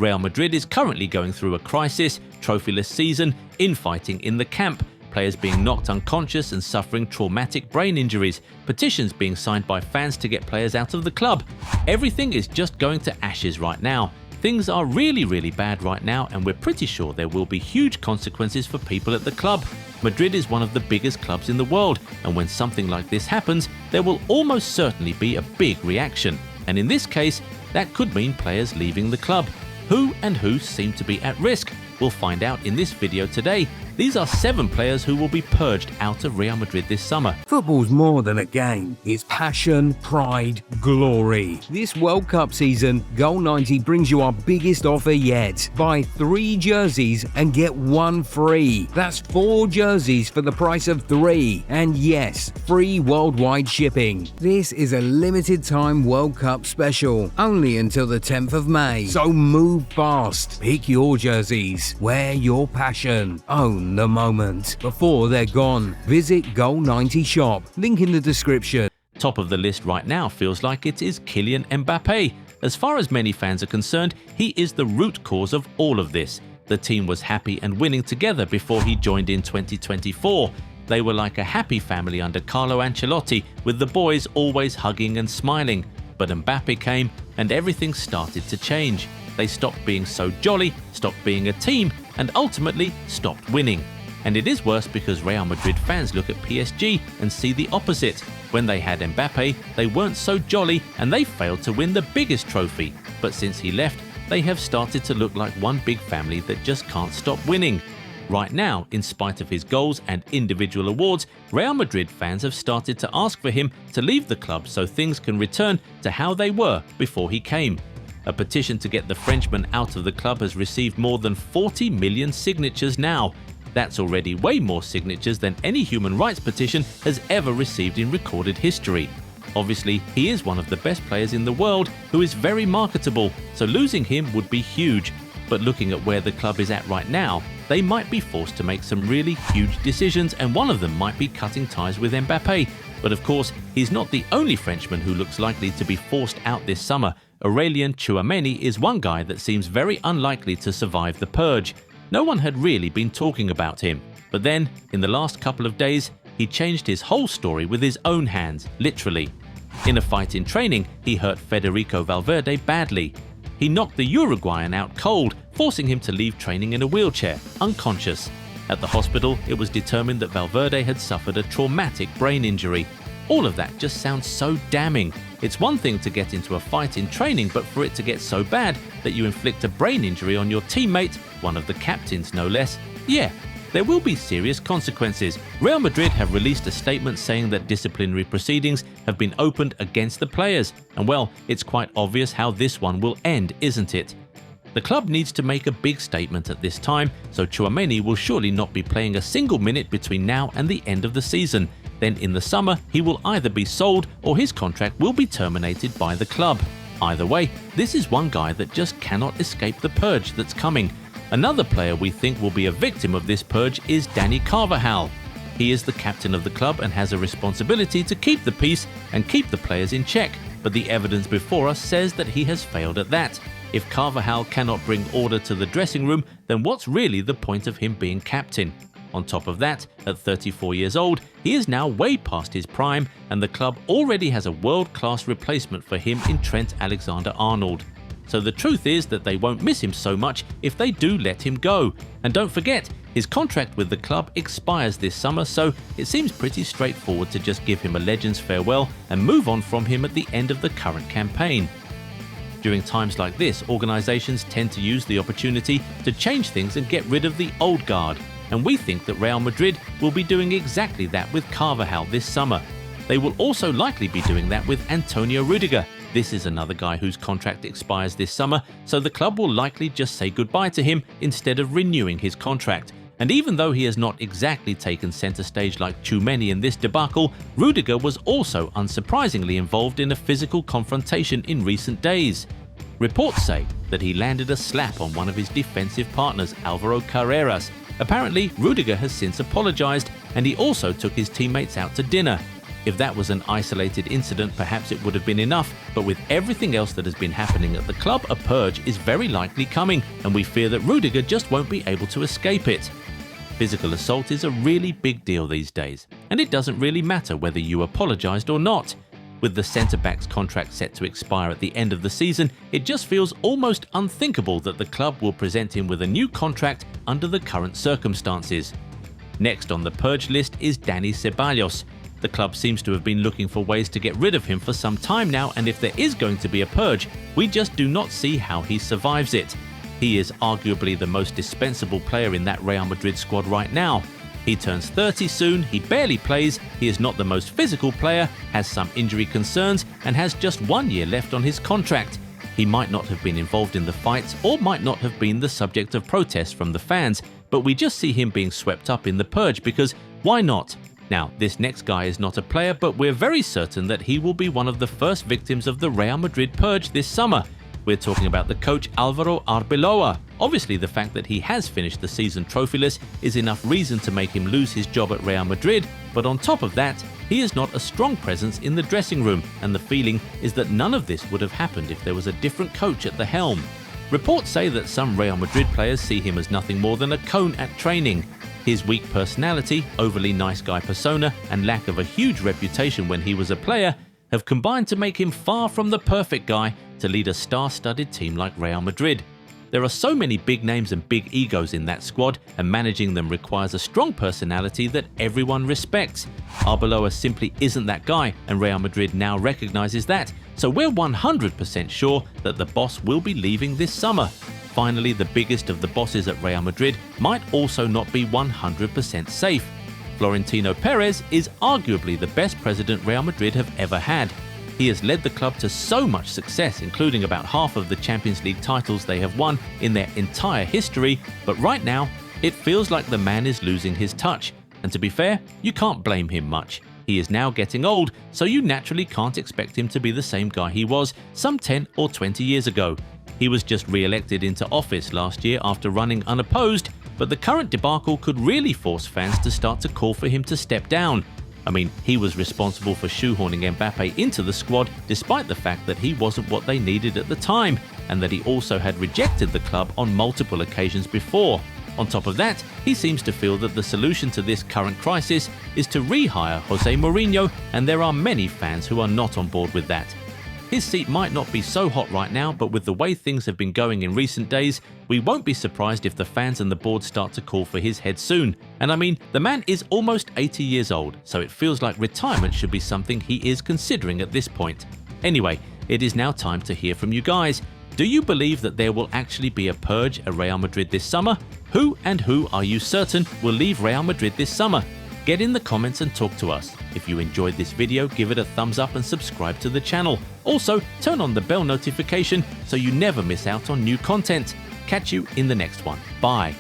Real Madrid is currently going through a crisis, trophyless season, infighting in the camp, players being knocked unconscious and suffering traumatic brain injuries, petitions being signed by fans to get players out of the club. Everything is just going to ashes right now. Things are really bad right now, and we're pretty sure there will be huge consequences for people at the club. Madrid is one of the biggest clubs in the world, and when something like this happens, there will almost certainly be a big reaction. And in this case, that could mean players leaving the club. Who seem to be at risk? We'll find out in this video today. These are 7 players who will be purged out of Real Madrid this summer. Football's more than a game. It's passion, pride, glory. This World Cup season, Goal 90 brings you our biggest offer yet. Buy 3 jerseys and get 1 free. That's 4 jerseys for the price of 3. And yes, free worldwide shipping. This is a limited time World Cup special, only until the 10th of May. So move fast. Pick your jerseys. Wear your passion. Own the moment before they're gone. Visit Goal 90 shop, link in the description. Top of the list right now feels like it is Kylian Mbappe. As far as many fans are concerned, he is the root cause of all of this. The team was happy and winning together before he joined in 2024. They were like a happy family under Carlo Ancelotti, with the boys always hugging and smiling. But Mbappe came and everything started to change. They stopped being so jolly, stopped being a team, and ultimately stopped winning. And it is worse because Real Madrid fans look at PSG and see the opposite. When they had Mbappe, they weren't so jolly and they failed to win the biggest trophy. But since he left, they have started to look like one big family that just can't stop winning. Right now, in spite of his goals and individual awards, Real Madrid fans have started to ask for him to leave the club so things can return to how they were before he came. A petition to get the Frenchman out of the club has received more than 40 million signatures now. That's already way more signatures than any human rights petition has ever received in recorded history. Obviously, he is one of the best players in the world who is very marketable, so losing him would be huge. But looking at where the club is at right now, they might be forced to make some really huge decisions, and one of them might be cutting ties with Mbappe. But of course, he's not the only Frenchman who looks likely to be forced out this summer. Aurelien Tchouameni is one guy that seems very unlikely to survive the purge. No one had really been talking about him. But then, in the last couple of days, he changed his whole story with his own hands, literally. In a fight in training, he hurt Federico Valverde badly. He knocked the Uruguayan out cold, forcing him to leave training in a wheelchair, unconscious. At the hospital, it was determined that Valverde had suffered a traumatic brain injury. All of that just sounds so damning. It's one thing to get into a fight in training, but for it to get so bad that you inflict a brain injury on your teammate, one of the captains no less, yeah, there will be serious consequences. Real Madrid have released a statement saying that disciplinary proceedings have been opened against the players, and well, it's quite obvious how this one will end, isn't it? The club needs to make a big statement at this time, so Tchouameni will surely not be playing a single minute between now and the end of the season. Then in the summer, he will either be sold or his contract will be terminated by the club. Either way, this is one guy that just cannot escape the purge that's coming. Another player we think will be a victim of this purge is Dani Carvajal. He is the captain of the club and has a responsibility to keep the peace and keep the players in check, but the evidence before us says that he has failed at that. If Carvajal cannot bring order to the dressing room, then what's really the point of him being captain? On top of that, at 34 years old, he is now way past his prime, and the club already has a world-class replacement for him in Trent Alexander-Arnold. So the truth is that they won't miss him so much if they do let him go. And don't forget, his contract with the club expires this summer, so it seems pretty straightforward to just give him a legend's farewell and move on from him at the end of the current campaign. During times like this, organizations tend to use the opportunity to change things and get rid of the old guard. And we think that Real Madrid will be doing exactly that with Carvajal this summer. They will also likely be doing that with Antonio Rudiger. This is another guy whose contract expires this summer, so the club will likely just say goodbye to him instead of renewing his contract. And even though he has not exactly taken center stage like Tchouameni in this debacle, Rudiger was also unsurprisingly involved in a physical confrontation in recent days. Reports say that he landed a slap on one of his defensive partners, Alvaro Carreras. Apparently, Rudiger has since apologized, and he also took his teammates out to dinner. If that was an isolated incident, perhaps it would have been enough, but with everything else that has been happening at the club, a purge is very likely coming, and we fear that Rudiger just won't be able to escape it. Physical assault is a really big deal these days, and it doesn't really matter whether you apologized or not. With the centre-back's contract set to expire at the end of the season, it just feels almost unthinkable that the club will present him with a new contract under the current circumstances. Next on the purge list is Dani Ceballos. The club seems to have been looking for ways to get rid of him for some time now, and if there is going to be a purge, we just do not see how he survives it. He is arguably the most dispensable player in that Real Madrid squad right now. He turns 30 soon, he barely plays, he is not the most physical player, has some injury concerns, and has just 1 year left on his contract. He might not have been involved in the fights or might not have been the subject of protests from the fans, but we just see him being swept up in the purge because why not? Now, this next guy is not a player, but we're very certain that he will be one of the first victims of the Real Madrid purge this summer. We're talking about the coach Álvaro Arbeloa. Obviously, the fact that he has finished the season trophyless is enough reason to make him lose his job at Real Madrid, but on top of that, he is not a strong presence in the dressing room, and the feeling is that none of this would have happened if there was a different coach at the helm. Reports say that some Real Madrid players see him as nothing more than a cone at training. His weak personality, overly nice guy persona, and lack of a huge reputation when he was a player have combined to make him far from the perfect guy to lead a star-studded team like Real Madrid. There are so many big names and big egos in that squad, and managing them requires a strong personality that everyone respects. Arbeloa simply isn't that guy, and Real Madrid now recognizes that, so we're 100% sure that the boss will be leaving this summer. Finally, the biggest of the bosses at Real Madrid might also not be 100% safe. Florentino Perez is arguably the best president Real Madrid have ever had. He has led the club to so much success, including about half of the Champions League titles they have won in their entire history, but right now, it feels like the man is losing his touch. And to be fair, you can't blame him much. He is now getting old, so you naturally can't expect him to be the same guy he was some 10 or 20 years ago. He was just re-elected into office last year after running unopposed, but the current debacle could really force fans to start to call for him to step down. I mean, he was responsible for shoehorning Mbappe into the squad despite the fact that he wasn't what they needed at the time, and that he also had rejected the club on multiple occasions before. On top of that, he seems to feel that the solution to this current crisis is to rehire Jose Mourinho, and there are many fans who are not on board with that. His seat might not be so hot right now, but with the way things have been going in recent days, we won't be surprised if the fans and the board start to call for his head soon. And I mean, the man is almost 80 years old, so it feels like retirement should be something he is considering at this point. Anyway, it is now time to hear from you guys. Do you believe that there will actually be a purge at Real Madrid this summer? Who are you certain will leave Real Madrid this summer? Get in the comments and talk to us. If you enjoyed this video, give it a thumbs up and subscribe to the channel. Also, turn on the bell notification so you never miss out on new content. Catch you in the next one. Bye.